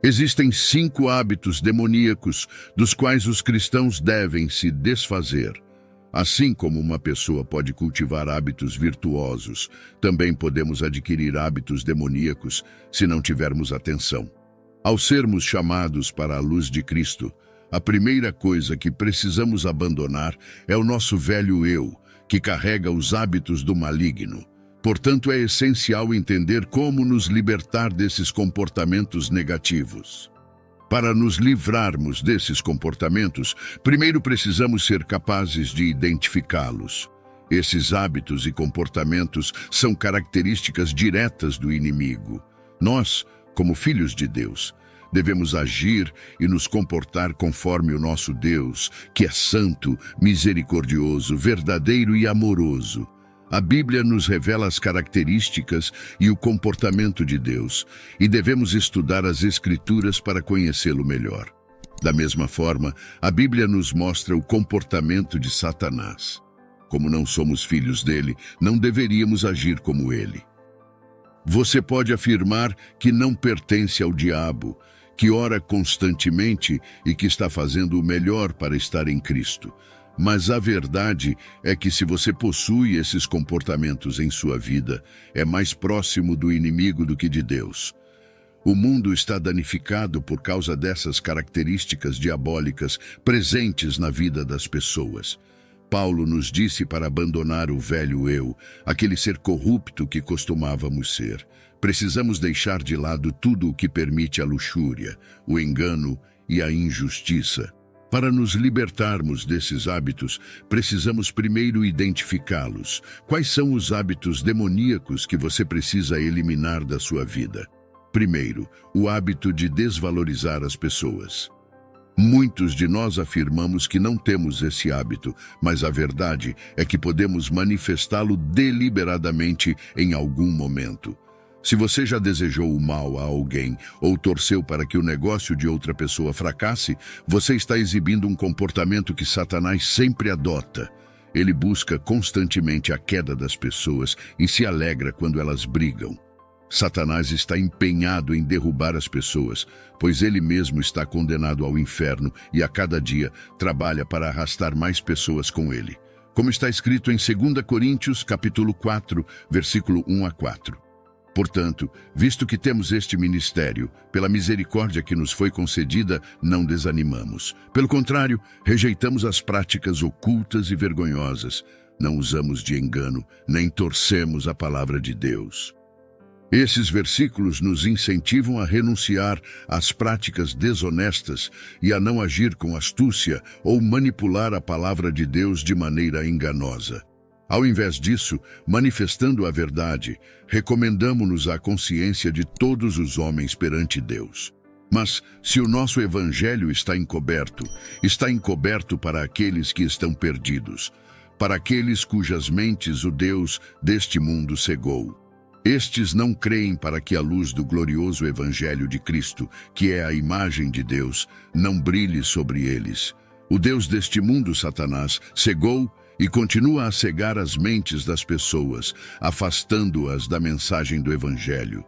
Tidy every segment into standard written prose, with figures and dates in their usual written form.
Existem 5 hábitos demoníacos dos quais os cristãos devem se desfazer. Assim como uma pessoa pode cultivar hábitos virtuosos, também podemos adquirir hábitos demoníacos se não tivermos atenção. Ao sermos chamados para a luz de Cristo, a primeira coisa que precisamos abandonar é o nosso velho eu, que carrega os hábitos do maligno. Portanto, é essencial entender como nos libertar desses comportamentos negativos. Para nos livrarmos desses comportamentos, primeiro precisamos ser capazes de identificá-los. Esses hábitos e comportamentos são características diretas do inimigo. Nós, como filhos de Deus, devemos agir e nos comportar conforme o nosso Deus, que é santo, misericordioso, verdadeiro e amoroso. A Bíblia nos revela as características e o comportamento de Deus, e devemos estudar as Escrituras para conhecê-lo melhor. Da mesma forma, a Bíblia nos mostra o comportamento de Satanás. Como não somos filhos dele, não deveríamos agir como ele. Você pode afirmar que não pertence ao diabo, que ora constantemente e que está fazendo o melhor para estar em Cristo. Mas a verdade é que se você possui esses comportamentos em sua vida, é mais próximo do inimigo do que de Deus. O mundo está danificado por causa dessas características diabólicas presentes na vida das pessoas. Paulo nos disse para abandonar o velho eu, aquele ser corrupto que costumávamos ser. Precisamos deixar de lado tudo o que permite a luxúria, o engano e a injustiça. Para nos libertarmos desses hábitos, precisamos primeiro identificá-los. Quais são os hábitos demoníacos que você precisa eliminar da sua vida? Primeiro, o hábito de desvalorizar as pessoas. Muitos de nós afirmamos que não temos esse hábito, mas a verdade é que podemos manifestá-lo deliberadamente em algum momento. Se você já desejou o mal a alguém ou torceu para que o negócio de outra pessoa fracasse, você está exibindo um comportamento que Satanás sempre adota. Ele busca constantemente a queda das pessoas e se alegra quando elas brigam. Satanás está empenhado em derrubar as pessoas, pois ele mesmo está condenado ao inferno e a cada dia trabalha para arrastar mais pessoas com ele. Como está escrito em 2 Coríntios, capítulo 4, versículo 1 a 4. Portanto, visto que temos este ministério, pela misericórdia que nos foi concedida, não desanimamos. Pelo contrário, rejeitamos as práticas ocultas e vergonhosas. Não usamos de engano, nem torcemos a palavra de Deus. Esses versículos nos incentivam a renunciar às práticas desonestas e a não agir com astúcia ou manipular a palavra de Deus de maneira enganosa. Ao invés disso, manifestando a verdade, recomendamo-nos à consciência de todos os homens perante Deus. Mas, se o nosso evangelho está encoberto para aqueles que estão perdidos, para aqueles cujas mentes o Deus deste mundo cegou. Estes não creem para que a luz do glorioso evangelho de Cristo, que é a imagem de Deus, não brilhe sobre eles. O Deus deste mundo, Satanás, cegou e continua a cegar as mentes das pessoas, afastando-as da mensagem do Evangelho.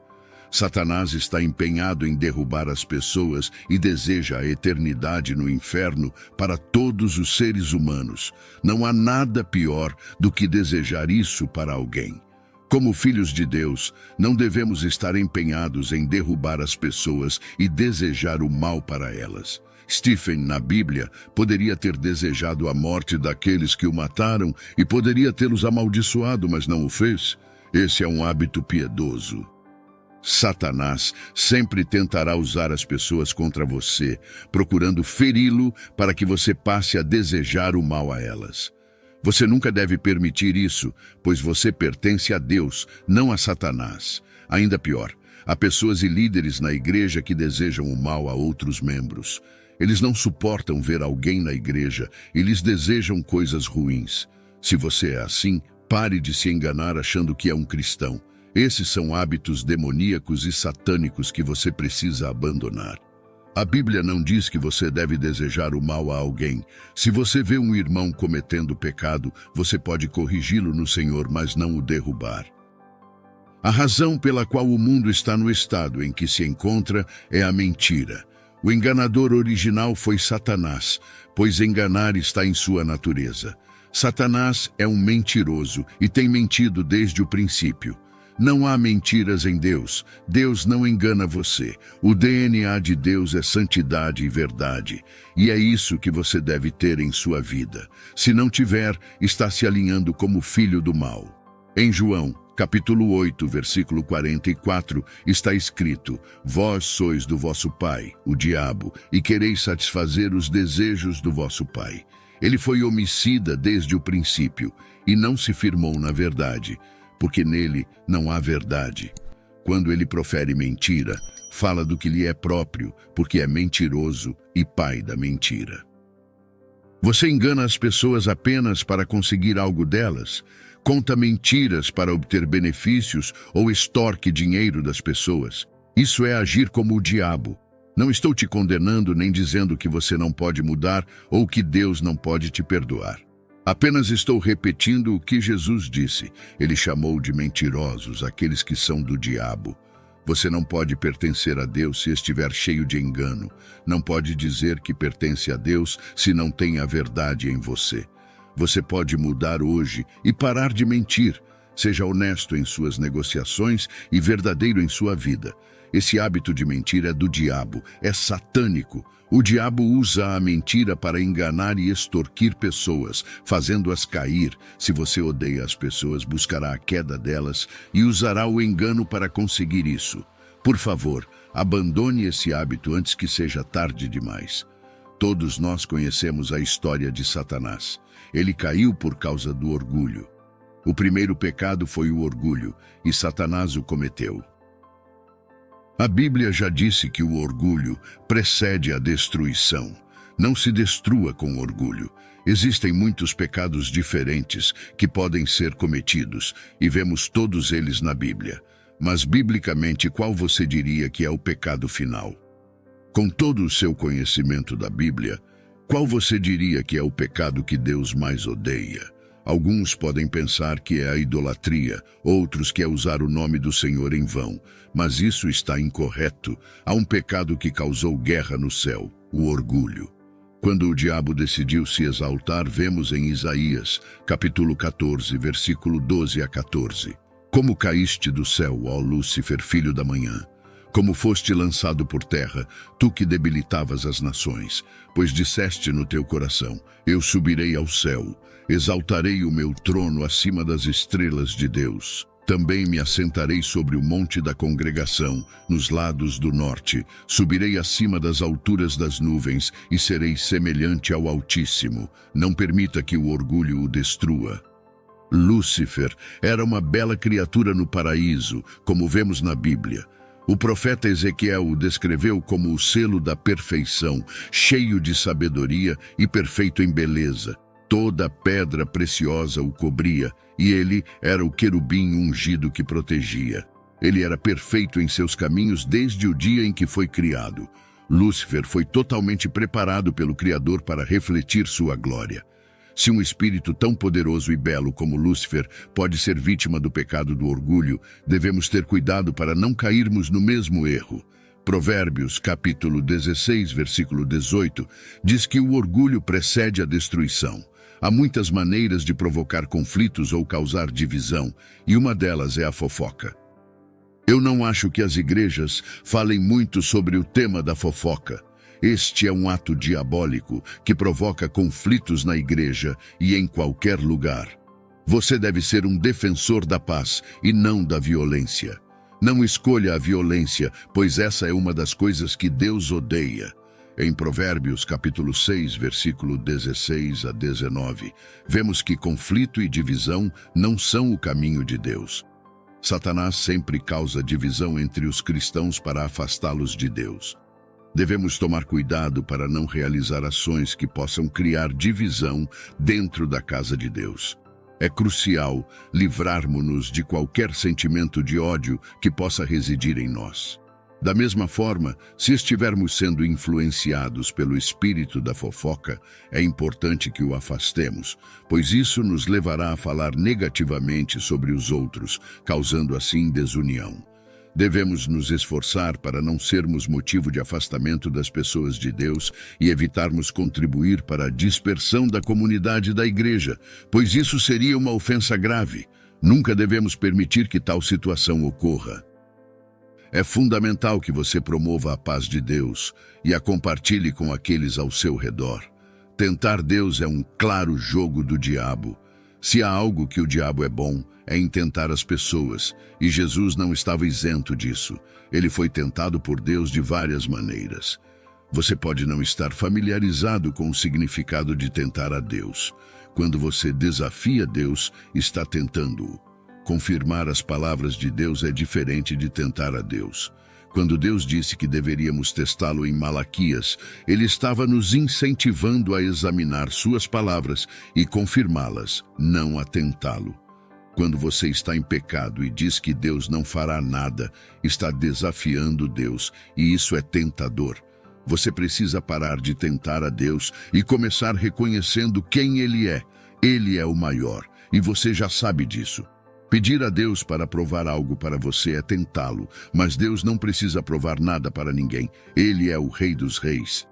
Satanás está empenhado em derrubar as pessoas e deseja a eternidade no inferno para todos os seres humanos. Não há nada pior do que desejar isso para alguém. Como filhos de Deus, não devemos estar empenhados em derrubar as pessoas e desejar o mal para elas. Stephen, na Bíblia, poderia ter desejado a morte daqueles que o mataram e poderia tê-los amaldiçoado, mas não o fez. Esse é um hábito piedoso. Satanás sempre tentará usar as pessoas contra você, procurando feri-lo para que você passe a desejar o mal a elas. Você nunca deve permitir isso, pois você pertence a Deus, não a Satanás. Ainda pior, há pessoas e líderes na igreja que desejam o mal a outros membros. Eles não suportam ver alguém na igreja e lhes desejam coisas ruins. Se você é assim, pare de se enganar achando que é um cristão. Esses são hábitos demoníacos e satânicos que você precisa abandonar. A Bíblia não diz que você deve desejar o mal a alguém. Se você vê um irmão cometendo pecado, você pode corrigi-lo no Senhor, mas não o derrubar. A razão pela qual o mundo está no estado em que se encontra é a mentira. O enganador original foi Satanás, pois enganar está em sua natureza. Satanás é um mentiroso e tem mentido desde o princípio. Não há mentiras em Deus. Deus não engana você. O DNA de Deus é santidade e verdade. E é isso que você deve ter em sua vida. Se não tiver, está se alinhando como filho do mal. Em João, capítulo 8, versículo 44, está escrito: Vós sois do vosso pai, o diabo, e quereis satisfazer os desejos do vosso pai. Ele foi homicida desde o princípio e não se firmou na verdade, porque nele não há verdade. Quando ele profere mentira, fala do que lhe é próprio, porque é mentiroso e pai da mentira. Você engana as pessoas apenas para conseguir algo delas, conta mentiras para obter benefícios ou extorque dinheiro das pessoas. Isso é agir como o diabo. Não estou te condenando nem dizendo que você não pode mudar ou que Deus não pode te perdoar. Apenas estou repetindo o que Jesus disse. Ele chamou de mentirosos aqueles que são do diabo. Você não pode pertencer a Deus se estiver cheio de engano. Não pode dizer que pertence a Deus se não tem a verdade em você. Você pode mudar hoje e parar de mentir. Seja honesto em suas negociações e verdadeiro em sua vida. Esse hábito de mentir é do diabo, é satânico. O diabo usa a mentira para enganar e extorquir pessoas, fazendo-as cair. Se você odeia as pessoas, buscará a queda delas e usará o engano para conseguir isso. Por favor, abandone esse hábito antes que seja tarde demais. Todos nós conhecemos a história de Satanás. Ele caiu por causa do orgulho. O primeiro pecado foi o orgulho, e Satanás o cometeu. A Bíblia já disse que o orgulho precede a destruição. Não se destrua com orgulho. Existem muitos pecados diferentes que podem ser cometidos, e vemos todos eles na Bíblia. Mas, biblicamente, qual você diria que é o pecado final? Com todo o seu conhecimento da Bíblia, qual você diria que é o pecado que Deus mais odeia? Alguns podem pensar que é a idolatria, outros que é usar o nome do Senhor em vão, mas isso está incorreto. Há um pecado que causou guerra no céu, o orgulho. Quando o diabo decidiu se exaltar, vemos em Isaías, capítulo 14, versículo 12 a 14. Como caíste do céu, ó Lúcifer, filho da manhã! Como foste lançado por terra, tu que debilitavas as nações, pois disseste no teu coração: eu subirei ao céu, exaltarei o meu trono acima das estrelas de Deus. Também me assentarei sobre o monte da congregação, nos lados do norte. Subirei acima das alturas das nuvens e serei semelhante ao Altíssimo. Não permita que o orgulho o destrua. Lúcifer era uma bela criatura no paraíso, como vemos na Bíblia. O profeta Ezequiel o descreveu como o selo da perfeição, cheio de sabedoria e perfeito em beleza. Toda pedra preciosa o cobria, e ele era o querubim ungido que protegia. Ele era perfeito em seus caminhos desde o dia em que foi criado. Lúcifer foi totalmente preparado pelo Criador para refletir sua glória. Se um espírito tão poderoso e belo como Lúcifer pode ser vítima do pecado do orgulho, devemos ter cuidado para não cairmos no mesmo erro. Provérbios, capítulo 16, versículo 18, diz que o orgulho precede a destruição. Há muitas maneiras de provocar conflitos ou causar divisão, e uma delas é a fofoca. Eu não acho que as igrejas falem muito sobre o tema da fofoca. Este é um ato diabólico que provoca conflitos na igreja e em qualquer lugar. Você deve ser um defensor da paz e não da violência. Não escolha a violência, pois essa é uma das coisas que Deus odeia. Em Provérbios, capítulo 6, versículo 16 a 19, vemos que conflito e divisão não são o caminho de Deus. Satanás sempre causa divisão entre os cristãos para afastá-los de Deus. Devemos tomar cuidado para não realizar ações que possam criar divisão dentro da casa de Deus. É crucial livrarmos-nos de qualquer sentimento de ódio que possa residir em nós. Da mesma forma, se estivermos sendo influenciados pelo espírito da fofoca, é importante que o afastemos, pois isso nos levará a falar negativamente sobre os outros, causando assim desunião. Devemos nos esforçar para não sermos motivo de afastamento das pessoas de Deus e evitarmos contribuir para a dispersão da comunidade da igreja, pois isso seria uma ofensa grave. Nunca devemos permitir que tal situação ocorra. É fundamental que você promova a paz de Deus e a compartilhe com aqueles ao seu redor. Tentar Deus é um claro jogo do diabo. Se há algo que o diabo é bom, é em tentar as pessoas, e Jesus não estava isento disso. Ele foi tentado por Deus de várias maneiras. Você pode não estar familiarizado com o significado de tentar a Deus. Quando você desafia Deus, está tentando-o. Confirmar as palavras de Deus é diferente de tentar a Deus. Quando Deus disse que deveríamos testá-lo em Malaquias, ele estava nos incentivando a examinar suas palavras e confirmá-las, não a tentá-lo. Quando você está em pecado e diz que Deus não fará nada, está desafiando Deus, e isso é tentador. Você precisa parar de tentar a Deus e começar reconhecendo quem Ele é. Ele é o maior, e você já sabe disso. Pedir a Deus para provar algo para você é tentá-lo, mas Deus não precisa provar nada para ninguém. Ele é o Rei dos Reis.